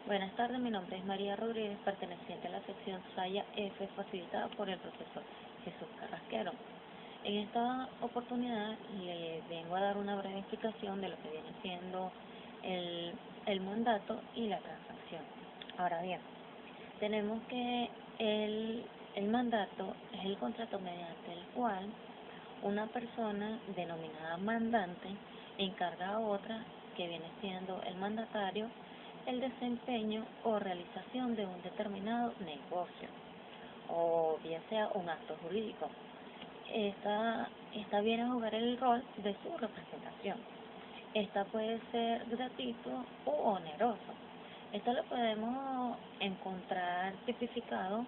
Buenas tardes, mi nombre es María Rodríguez, perteneciente a la sección Saya F, facilitada por el profesor Jesús Carrasquero. En esta oportunidad le vengo a dar una breve explicación de lo que viene siendo el mandato y la transacción. Ahora bien, tenemos que el mandato es el contrato mediante el cual una persona denominada mandante encarga a otra, que viene siendo el mandatario, el desempeño o realización de un determinado negocio, o bien sea un acto jurídico. Esta viene a jugar el rol de su representación. Esta puede ser gratuito u oneroso. Esto lo podemos encontrar tipificado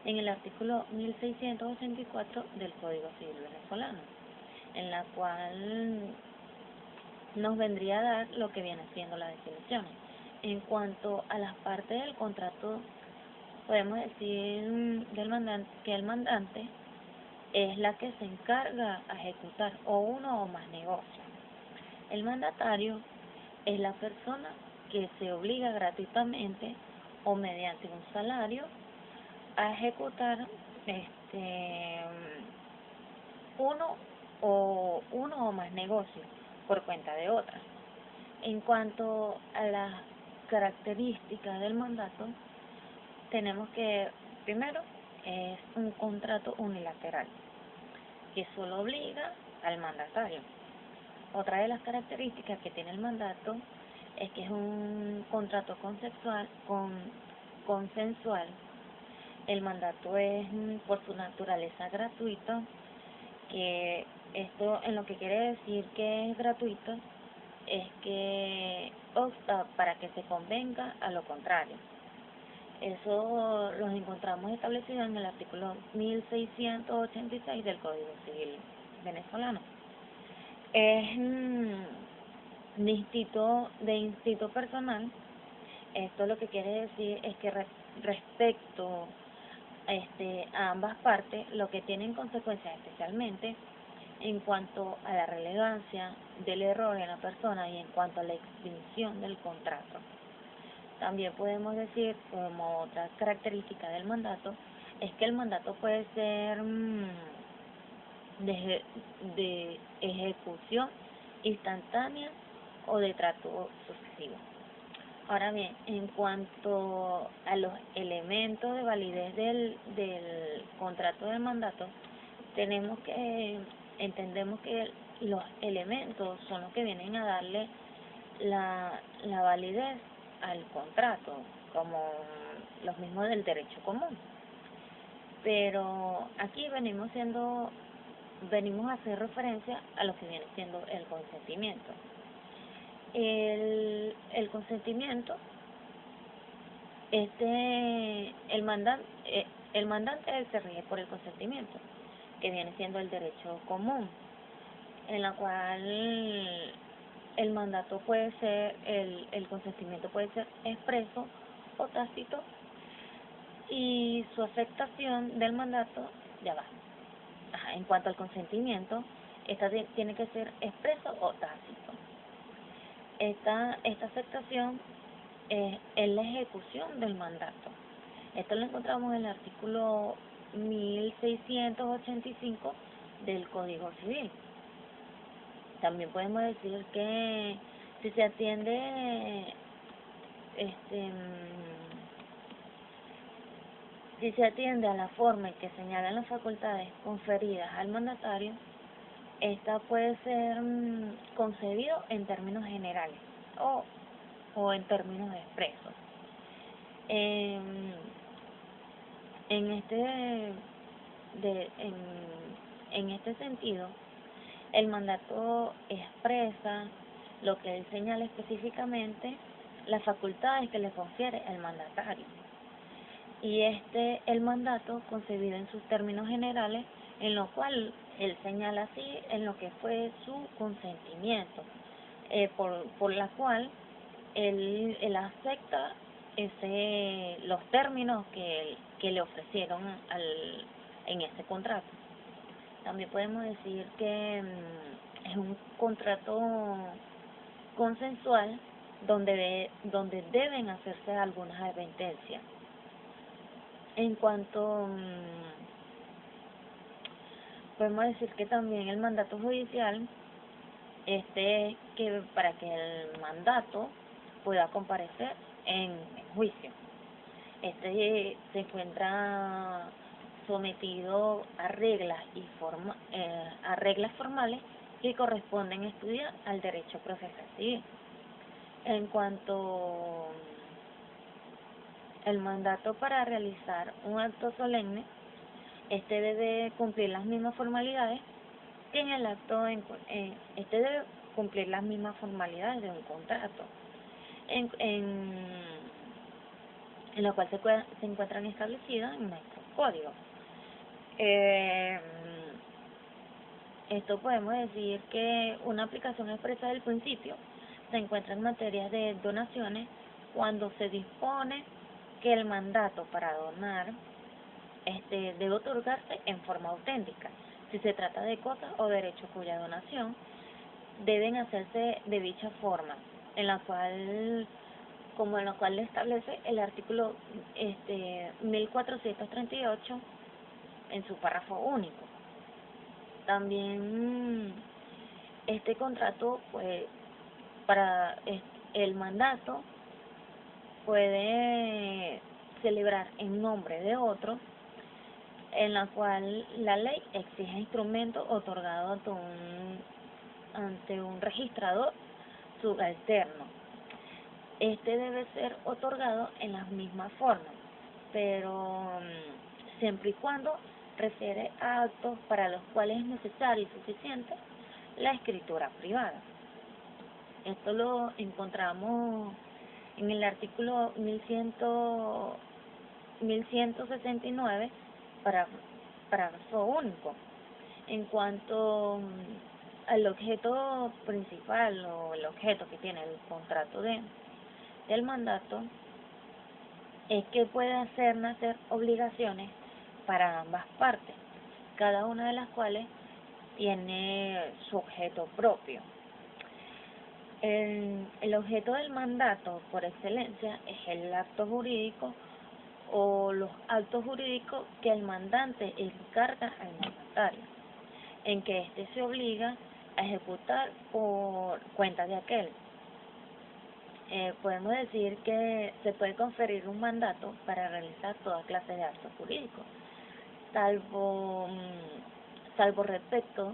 en el artículo 1684 del Código Civil venezolano, en la cual nos vendría a dar lo que viene siendo las definiciones. En cuanto a las partes del contrato, podemos decir que el mandante es la que se encarga a ejecutar o uno o más negocios. El mandatario es la persona que se obliga gratuitamente o mediante un salario a ejecutar uno o más negocios por cuenta de otra. En cuanto a las características del mandato, tenemos que, primero, es un contrato unilateral que solo obliga al mandatario. Otra de las características que tiene el mandato es que es un contrato consensual. El mandato es, por su naturaleza, gratuito, que esto en lo que quiere decir que es gratuito es que obsta para que se convenga a lo contrario. Eso los encontramos establecido en el artículo 1686 del Código Civil venezolano. Es de instinto personal. Esto lo que quiere decir es que respecto a ambas partes, lo que tienen consecuencias especialmente en cuanto a la relevancia del error en la persona y en cuanto a la extinción del contrato. También podemos decir, como otra característica del mandato, es que el mandato puede ser de ejecución instantánea o de trato sucesivo. Ahora bien, en cuanto a los elementos de validez del contrato de mandato, entendemos que los elementos son los que vienen a darle la validez al contrato, como los mismos del derecho común. Pero aquí venimos a hacer referencia a lo que viene siendo el consentimiento. El consentimiento, el mandante se rige por el consentimiento, que viene siendo el derecho común, en la cual el mandato puede ser, el consentimiento puede ser expreso o tácito, y su afectación del mandato, ya va. En cuanto al consentimiento, esta tiene que ser expreso o tácito. Esta afectación es la ejecución del mandato. Esto lo encontramos en el artículo 1685 del Código Civil. También podemos decir que si se atiende a la forma en que señalan las facultades conferidas al mandatario, esta puede ser concebido en términos generales o en términos expresos. En este sentido, el mandato expresa lo que él señala específicamente, las facultades que le confiere el mandatario. Y el mandato concebido en sus términos generales, en lo cual él señala así en lo que fue su consentimiento, por la cual él acepta los términos que le ofrecieron en ese contrato. También podemos decir que es un contrato consensual, donde deben hacerse algunas advertencias. En cuanto, podemos decir que también el mandato judicial, que para que el mandato pueda comparecer en juicio. Se encuentra sometido a a reglas formales que corresponden estudiar al derecho procesal civil. En cuanto el mandato para realizar un acto solemne, debe cumplir las mismas formalidades que en el acto, debe cumplir las mismas formalidades de un contrato, en la cual se encuentran establecidas en nuestro código. Esto podemos decir que una aplicación expresa del principio se encuentra en materia de donaciones cuando se dispone que el mandato para donar debe otorgarse en forma auténtica, si se trata de cosas o derechos cuya donación deben hacerse de dicha forma, en la cual le establece el artículo 1438 en su párrafo único. También este contrato, pues, para el mandato puede celebrar en nombre de otro, en la cual la ley exige instrumentos otorgados ante un registrador subalterno. Debe ser otorgado en las mismas formas, pero siempre y cuando refiere a actos para los cuales es necesario y suficiente la escritura privada. Esto lo encontramos en el artículo 1169, párrafo único. En cuanto al objeto principal o el objeto que tiene el contrato del mandato, es que puede hacer nacer obligaciones para ambas partes, cada una de las cuales tiene su objeto propio. El objeto del mandato, por excelencia, es el acto jurídico o los actos jurídicos que el mandante encarga al mandatario, en que éste se obliga a ejecutar por cuenta de aquel. Podemos decir que se puede conferir un mandato para realizar toda clase de actos jurídicos, salvo respecto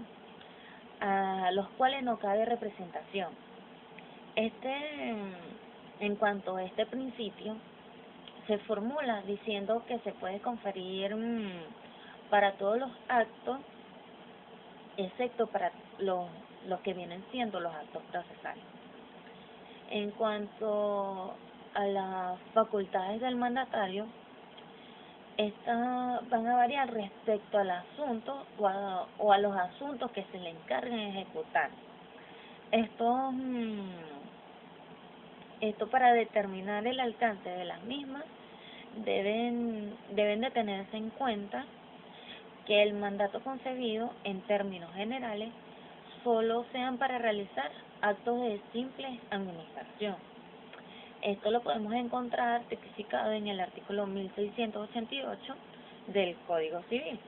a los cuales no cabe representación. En cuanto a este principio, se formula diciendo que se puede conferir para todos los actos, excepto para los que vienen siendo los actos procesales. En cuanto a las facultades del mandatario, estas van a variar respecto al asunto o a los asuntos que se le encarguen ejecutar. Esto para determinar el alcance de las mismas deben de tenerse en cuenta que el mandato concebido en términos generales solo sean para realizar actos de simple administración. Esto lo podemos encontrar tipificado en el artículo 1688 del Código Civil,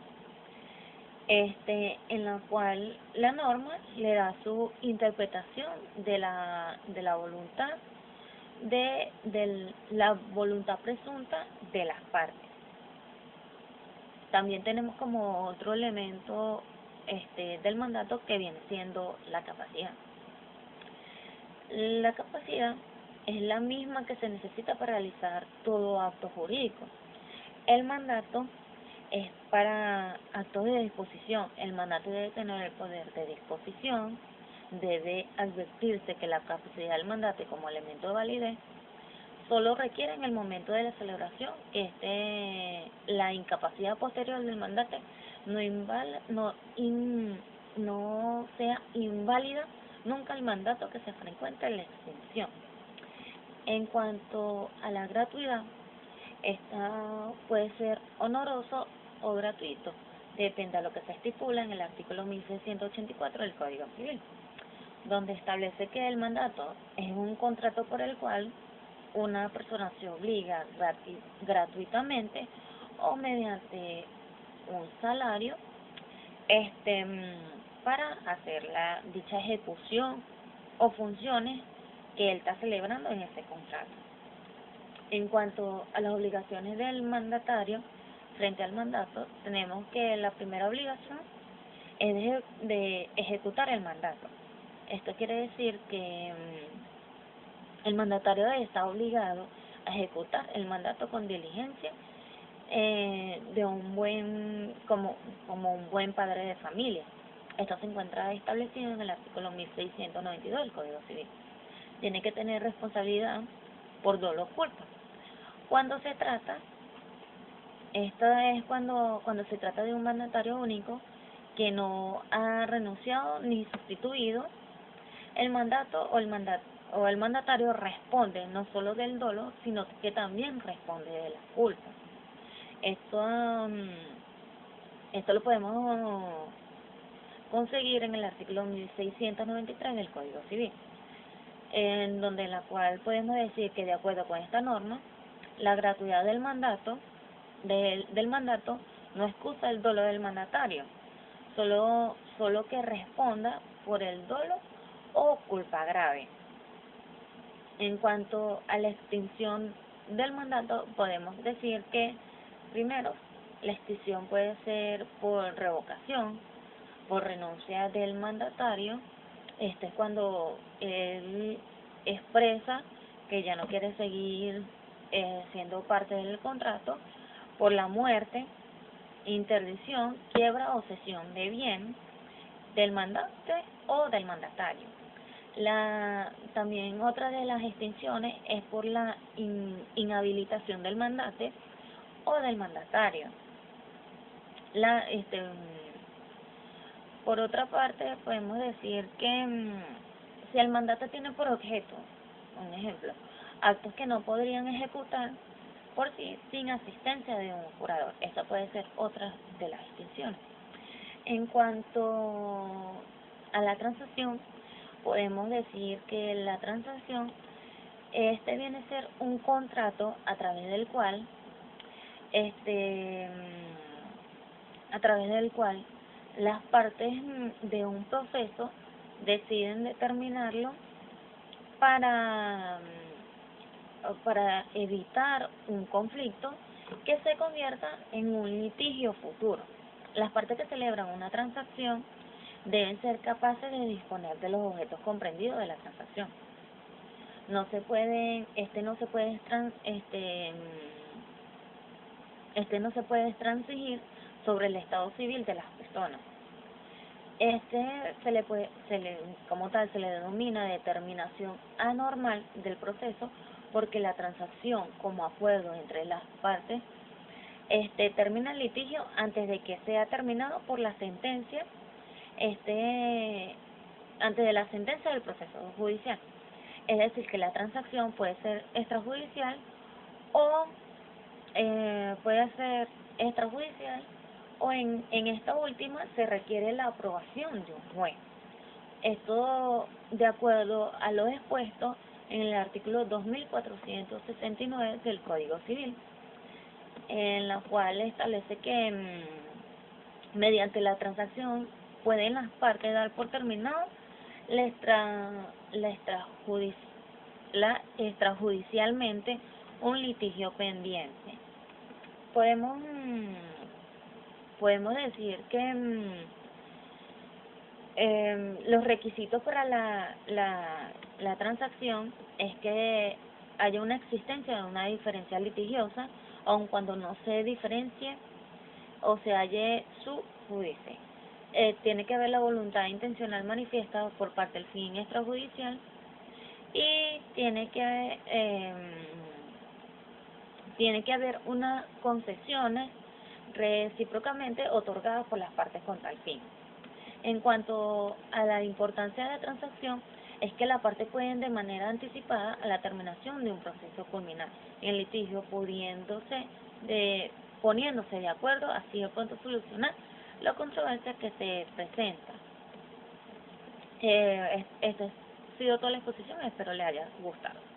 en la cual la norma le da su interpretación de la voluntad de la voluntad presunta de las partes. También tenemos como otro elemento del mandato que viene siendo la capacidad. La capacidad es la misma que se necesita para realizar todo acto jurídico. El mandato es para actos de disposición. El mandato debe tener el poder de disposición, debe advertirse que la capacidad del mandato como elemento de validez solo requiere en el momento de la celebración la incapacidad posterior del mandante no sea inválida nunca el mandato que se frecuente en la extinción. En cuanto a la gratuidad, esta puede ser honoroso o gratuito, depende de lo que se estipula en el artículo 1684 del Código Civil. donde establece que el mandato es un contrato por el cual una persona se obliga gratuitamente o mediante un salario para hacer dicha ejecución o funciones que él está celebrando en ese contrato. En cuanto a las obligaciones del mandatario frente al mandato, tenemos que la primera obligación es de ejecutar el mandato. Esto quiere decir que el mandatario está obligado a ejecutar el mandato con diligencia de como un buen padre de familia. Esto se encuentra establecido en el artículo 1692 del Código Civil. Tiene que tener responsabilidad por dolo o culpa. Cuando se trata, cuando se trata de un mandatario único que no ha renunciado ni sustituido el mandato o el mandatario responde no solo del dolo, sino que también responde de la culpa. Esto lo podemos conseguir en el artículo 1693 del Código Civil, en la cual podemos decir que de acuerdo con esta norma, la gratuidad del mandato no excusa el dolo del mandatario, solo que responda por el dolo o culpa grave. En cuanto a la extinción del mandato, podemos decir que, primero, la extinción puede ser por revocación, por renuncia del mandatario. Este es cuando él expresa que ya no quiere seguir siendo parte del contrato, por la muerte, interdicción, quiebra o cesión de bien del mandante o del mandatario. También otra de las extinciones es por la inhabilitación del mandante o del mandatario. Por otra parte, podemos decir que si el mandato tiene por objeto, un ejemplo, actos que no podrían ejecutar por sí sin asistencia de un curador. Esta puede ser otra de las extinciones. En cuanto a la transacción, podemos decir que la transacción viene a ser un contrato a través del cual las partes de un proceso deciden determinarlo para evitar un conflicto que se convierta en un litigio futuro. Las partes que celebran una transacción deben ser capaces de disponer de los objetos comprendidos de la transacción. No se puede transigir sobre el estado civil de las personas. Como tal se le denomina determinación anormal del proceso, porque la transacción como acuerdo entre las partes termina el litigio antes de que sea terminado por la sentencia antes de la sentencia del proceso judicial. Es decir, que la transacción puede ser extrajudicial o en esta última se requiere la aprobación de un juez. Esto de acuerdo a lo expuesto en el artículo 2469 del Código Civil, en la cual establece que mediante la transacción pueden las partes dar por terminado extrajudicialmente un litigio pendiente. Podemos decir que los requisitos para la transacción es que haya una existencia de una diferencia litigiosa, aun cuando no se diferencie o se halle su judice. Tiene que haber la voluntad intencional manifiesta por parte del fin extrajudicial y tiene que haber unas concesiones recíprocamente otorgadas por las partes con tal fin. En cuanto a la importancia de la transacción, es que las partes pueden de manera anticipada a la terminación de un proceso culminar en el litigio, poniéndose de acuerdo así de pronto solucionar la controversia que se presenta. Esta ha sido toda la exposición, espero le haya gustado.